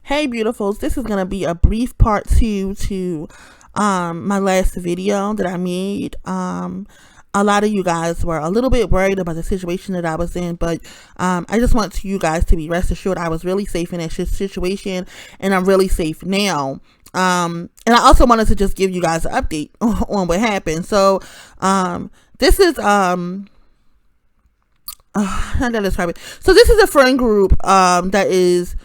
Hey beautifuls, this is going to be a brief part 2 to my last video that I made. A lot of you guys were a little bit worried about the situation that I was in, but I just want you guys to be rest assured I was really safe in that situation, and I'm really safe now. And I also wanted to just give you guys an update on what happened. So this is how do I describe it? So this is a friend group that is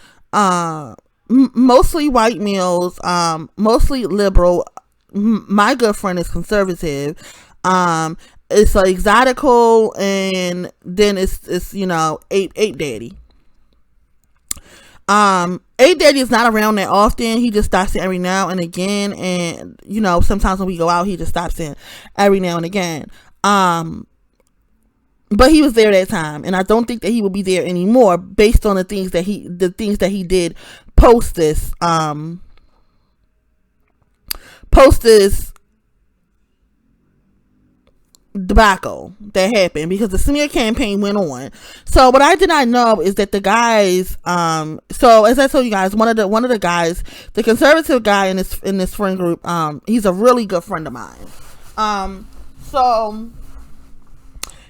mostly white males, mostly liberal. My good friend is conservative. It's like exotical, and then it's ape daddy. Ape daddy is not around that often. He just stops in every now and again, and sometimes when we go out, he just stops in every now and again. But he was there that time, and I don't think that he will be there anymore based on the things that he did post this debacle that happened, because the smear campaign went on. So what I did not know is that the guys, so as I told you guys, one of the guys, the conservative guy in this friend group, he's a really good friend of mine. So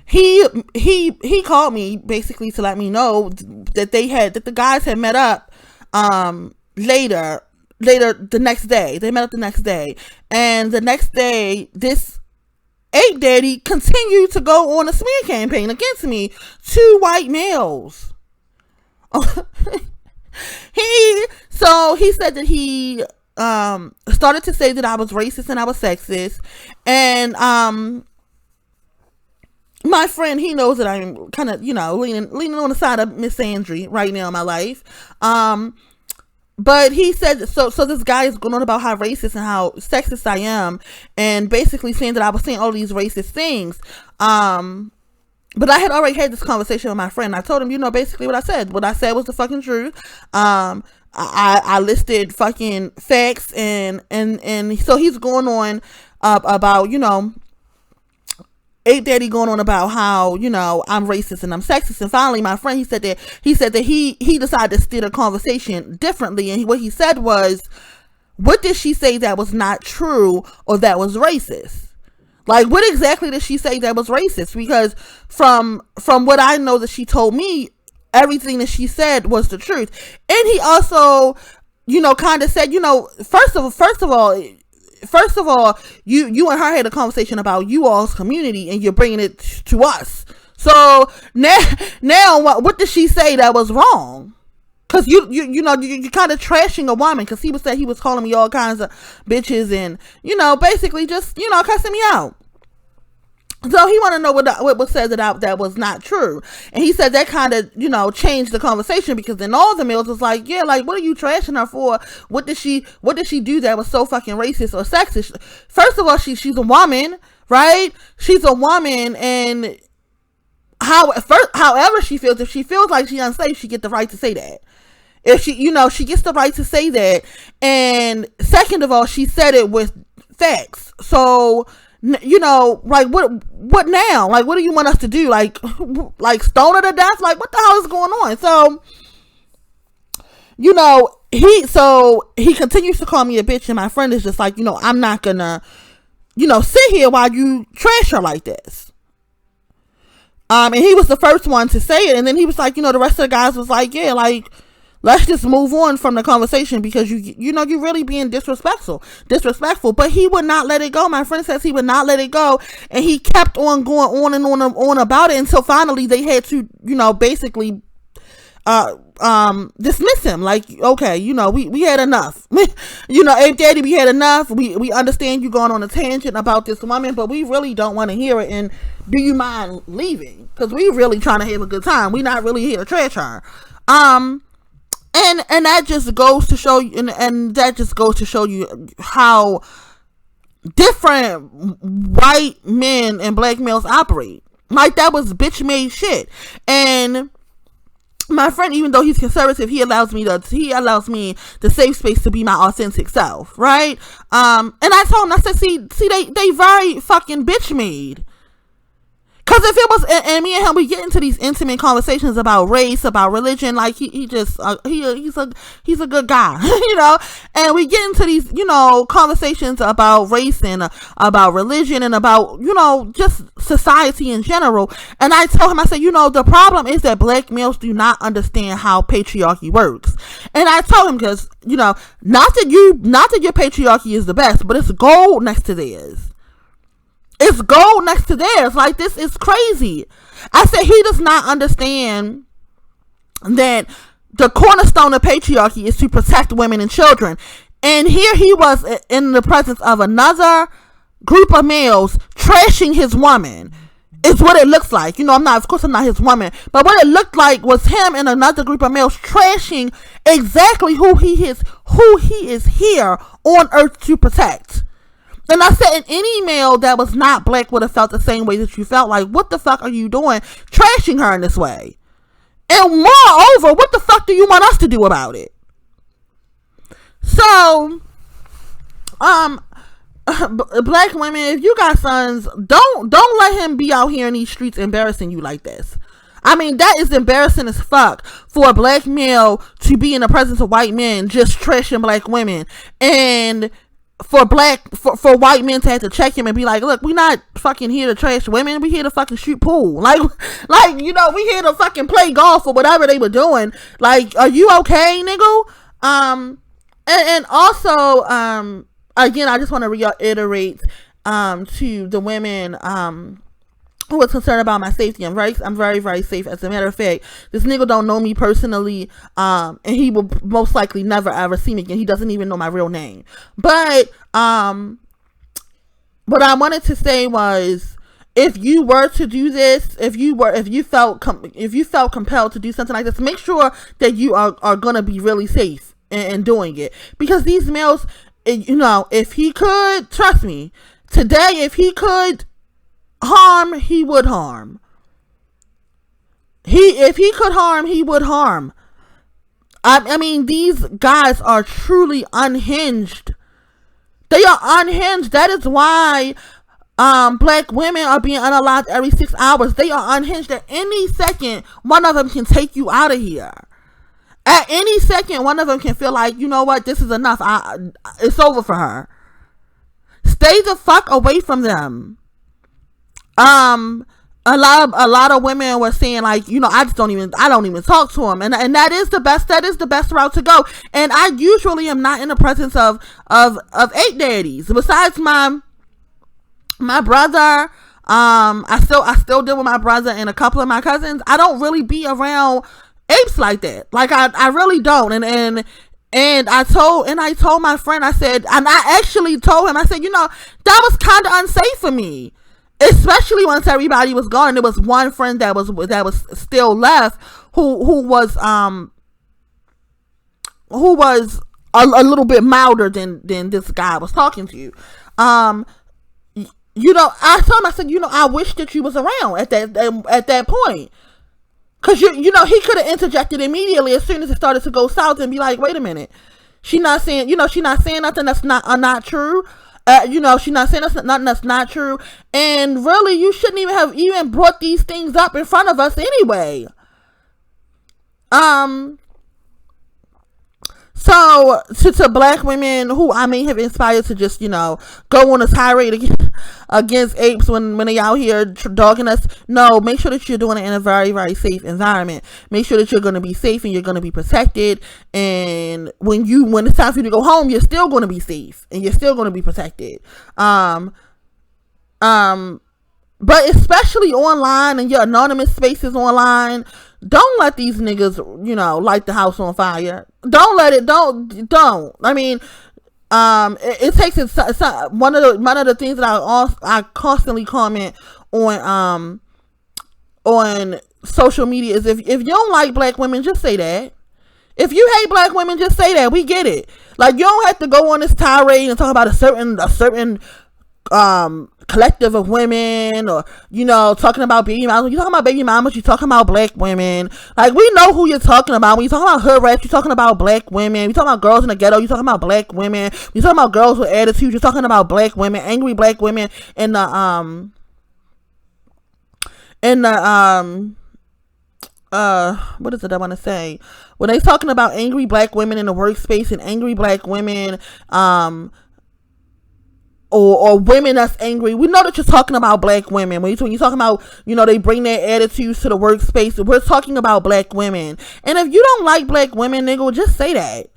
he called me basically to let me know that the guys had met up later the next day. They met up the next day, and the next day this ape daddy continued to go on a smear campaign against me. Two white males. he said that he started to say that I was racist and I was sexist, and my friend, he knows that I'm kind of, leaning on the side of misandry right now in my life. But he said, so this guy is going on about how racist and how sexist I am, and basically saying that I was saying all these racist things. But I had already had this conversation with my friend. I told him, basically what I said. What I said was the fucking truth. I listed fucking facts, and so he's going on about, ape daddy going on about how I'm racist and I'm sexist. And finally my friend, he said that he decided to steer the conversation differently, and what he said was, what did she say that was not true or that was racist? Like, what exactly did she say that was racist? Because from what I know that she told me, everything that she said was the truth. And he also kind of said, first of all, you and her had a conversation about you all's community, and you're bringing it to us. So now what did she say that was wrong? Because you're kind of trashing a woman. Because he was calling me all kinds of bitches, and basically just cussing me out. So he wanted to know what was said that was not true. And he said that kind of, changed the conversation, because then all the males was like, yeah, like, what are you trashing her for? What did she do that was so fucking racist or sexist? First of all, she's a woman, right? She's a woman, and however she feels, if she feels like she's unsafe, she get the right to say that. If she, she gets the right to say that. And second of all, she said it with facts. So, like, what now? Like, what do you want us to do? Like stone her to death? Like, what the hell is going on? So, he continues to call me a bitch, and my friend is just like, I'm not gonna, sit here while you trash her like this. And he was the first one to say it, and then he was like, the rest of the guys was like, yeah, like, let's just move on from the conversation, because you're really being disrespectful. But he would not let it go. My friend says he would not let it go, and he kept on going on and on about it until finally they had to, basically dismiss him. Like, okay, we had enough. Ape daddy, we had enough. We understand you going on a tangent about this woman, but we really don't want to hear it, and do you mind leaving? Because we really trying to have a good time. We not really here to trash her. And that just goes to show you, and that just goes to show you how different white men and black males operate. Like, that was bitch made shit. And my friend, even though he's conservative, he allows me the safe space to be my authentic self, right? And I told him, I said, see, they very fucking bitch made. Cause if it was, and me and him, we get into these intimate conversations about race, about religion. Like he's a good guy, you know. And we get into these, you know, conversations about race and about religion and about, you know, just society in general. And I told him, I said, you know, the problem is that black males do not understand how patriarchy works. And I told him, because, you know, not that your patriarchy is the best, but it's gold next to theirs. It's gold next to theirs. Like, this is crazy. I said he does not understand that the cornerstone of patriarchy is to protect women and children. And here he was in the presence of another group of males trashing his woman. Is what it looks like. You know, I'm not his woman, but what it looked like was him and another group of males trashing exactly who he is here on earth to protect. And I said, any male that was not black would have felt the same way that you felt. Like, what the fuck are you doing trashing her in this way? And moreover, what the fuck do you want us to do about it? So, black women, if you got sons, don't let him be out here in these streets embarrassing you like this. I mean, that is embarrassing as fuck for a black male to be in the presence of white men just trashing black women, and for white men to have to check him and be like, look, we not fucking here to trash women, we here to fucking shoot pool. Like, you know, we here to fucking play golf or whatever they were doing. Like, are you okay, nigga? And also, again, I just want to reiterate to the women who was concerned about my safety. I'm very, very safe. As a matter of fact, this nigga don't know me personally, and he will most likely never ever see me again. He doesn't even know my real name. But what I wanted to say was, if you were to do this, if you felt compelled to do something like this, make sure that you are gonna be really safe in doing it. Because these males, you know, if he could, trust me, today, if he could harm, he would harm. If he could harm, he would harm. I mean, these guys are truly unhinged. They are unhinged. That is why black women are being unalived every 6 hours. They are unhinged. At any second, one of them can take you out of here. At any second, one of them can feel like, you know what, this is enough. It's over for her. Stay the fuck away from them. A lot of women were saying, like, you know, I don't even talk to him, and that is the best route to go. And I usually am not in the presence of eight daddies. Besides my brother, I still deal with my brother and a couple of my cousins. I don't really be around apes like that. Like, I really don't. And I told my friend, I said, and I actually told him, I said, you know, that was kind of unsafe for me. Especially once everybody was gone. There was one friend that was still left who was a little bit milder than this guy was talking to. You know, I told him, I said, you know, I wish that you was around at that point. Cause you know, he could have interjected immediately as soon as it started to go south and be like, wait a minute, she's not saying nothing that's not true. You know, she's not saying nothing that's not true. And really, you shouldn't even brought these things up in front of us anyway. So to black women who I may have inspired to just, you know, go on a tirade against apes when they out here dogging us, no, make sure that you're doing it in a very, very safe environment. Make sure that you're going to be safe and you're going to be protected. And when it's time for you to go home, you're still going to be safe and you're still going to be protected. But especially online and your anonymous spaces online, don't let these niggas, you know, light the house on fire. Don't. I mean, it takes one of the things that I constantly comment on social media is, if you don't like black women, just say that. If you hate black women, just say that. We get it. Like, you don't have to go on this tirade and talk about a certain collective of women, or, you know, talking about baby mamas. You talking about baby mamas, you talking about black women. Like, we know who you're talking about. When you talking about hood rats, you're talking about black women. You talking about girls in the ghetto, you talking about black women. You talking about girls with attitude, you're talking about black women, angry black women in the in the what is it I want to say, when they talking about angry black women in the workspace and angry black women or women that's angry, we know that you're talking about black women. When you're talking about, they bring their attitudes to the workspace, we're talking about black women. And if you don't like black women, nigga, just say that.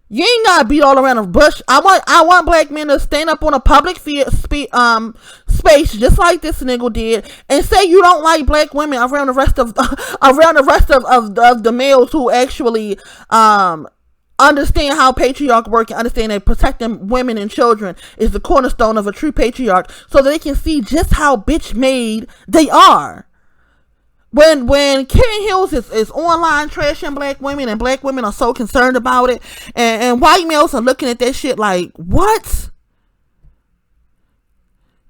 You ain't gotta beat all around the bush. I want black men to stand up on a public space just like this nigga did, and say you don't like black women around the rest of the males who actually understand how patriarchy work and understand that protecting women and children is the cornerstone of a true patriarch, so that they can see just how bitch made they are. When Karen Hills is online trashing black women, and black women are so concerned about it, and white males are looking at that shit like, what?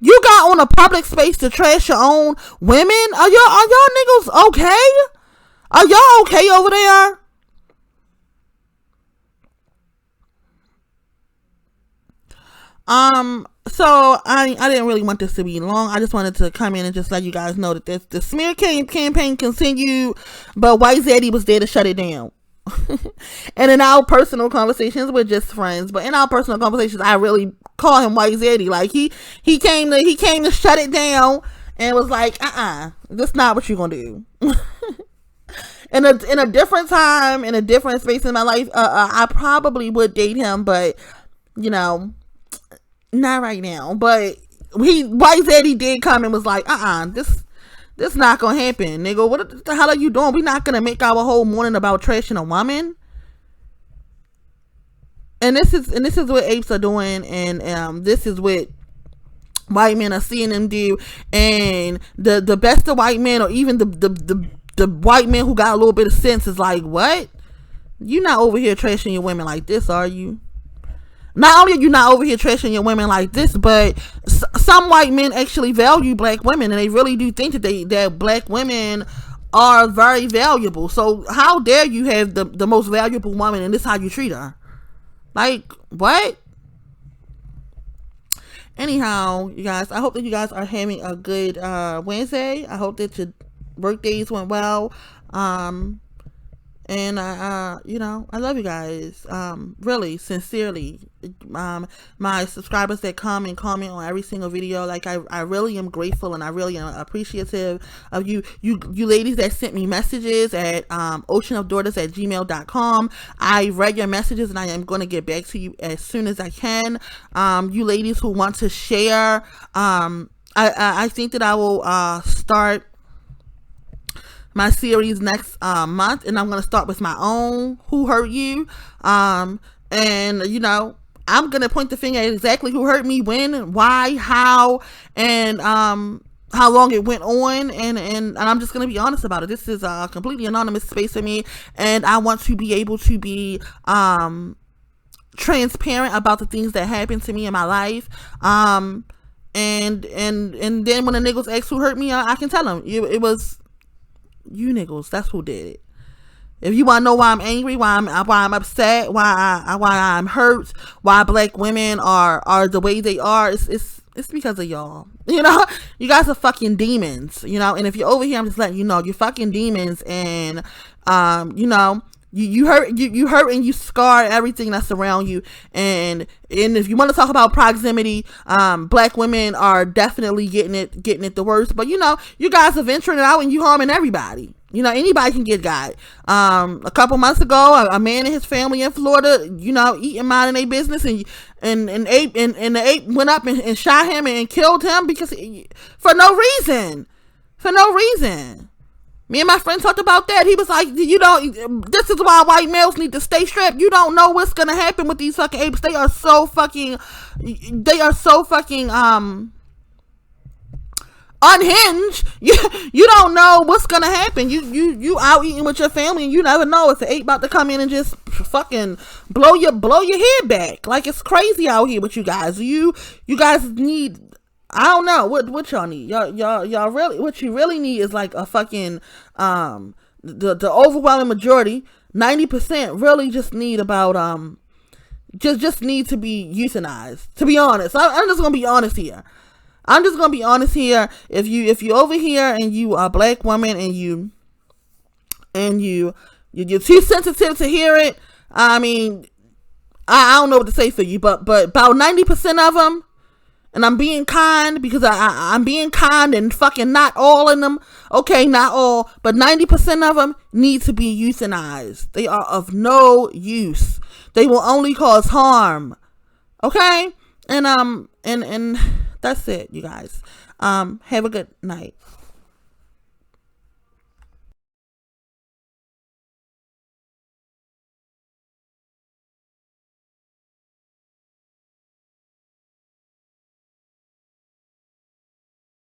You got on a public space to trash your own women? Are y'all niggas okay? Are y'all okay over there? So I didn't really want this to be long. I just wanted to come in and just let you guys know that the smear campaign continued, but White Zaddy was there to shut it down. And in our personal conversations, we're just friends, but in our personal conversations, I really call him White Zaddy. Like he came to shut it down and was like, that's not what you're gonna do. In a different time, in a different space in my life, I probably would date him, but not right now. But White Zaddy did come and was like, this not gonna happen, nigga. What the hell are you doing? We're not gonna make our whole morning about trashing a woman. And this is what apes are doing, and this is what white men are seeing them do. And the best of white men, or even the white men who got a little bit of sense, is like, what? You not over here trashing your women like this, are you? Not only are you not over here trashing your women like this, but some white men actually value black women, and they really do think that black women are very valuable. So how dare you have the most valuable woman, and this is how you treat her? Like, what? Anyhow, you guys, I hope that you guys are having a good Wednesday. I hope that your work days went well. And I love you guys, really, sincerely. My subscribers that come and comment on every single video, like, I really am grateful, and I really am appreciative of you ladies that sent me messages at oceanofdaughters@gmail.com. I read your messages, and I am going to get back to you as soon as I can. You ladies who want to share, I think that I will start my series next month, and I'm going to start with my own Who Hurt You, and I'm going to point the finger at exactly who hurt me, when, why, how, and how long it went on, and I'm just going to be honest about it. This is a completely anonymous space for me, and I want to be able to be transparent about the things that happened to me in my life, and then when the niggas ask who hurt me, I can tell them it was you niggas. That's who did it. If you want to know why I'm angry, why I'm upset, why I'm hurt, why black women are the way they are, it's because of y'all. You guys are fucking demons. And if you're over here, I'm just letting you know, you're fucking demons, and you hurt and you scar everything that's around you. And if you want to talk about proximity, black women are definitely getting it the worst. But you guys are venturing it out, and you harming everybody. Anybody can get got. A couple months ago, a man and his family in Florida, eating, minding their business, and the ape went up and shot him and killed him for no reason. Me and my friend talked about that. He was like, this is why white males need to stay strapped. You don't know what's gonna happen with these fucking apes. They are so fucking unhinged. You don't know what's gonna happen. You out eating with your family, and you never know if the ape about to come in and just fucking blow your head back. Like, it's crazy out here with you guys. You guys need, I don't know what y'all need. Y'all really, what you really need is like a fucking the overwhelming majority, 90%, really just need about just need to be euthanized. To be honest, I'm just gonna be honest here. I'm just gonna be honest here. If you over here and you are a black woman and you're too sensitive to hear it, I mean, I don't know what to say for you, but about 90% of them, and I'm being kind because I'm being kind and fucking not all of them. Okay, not all, but 90% of them need to be euthanized. They are of no use. They will only cause harm. Okay? And that's it, you guys. Have a good night.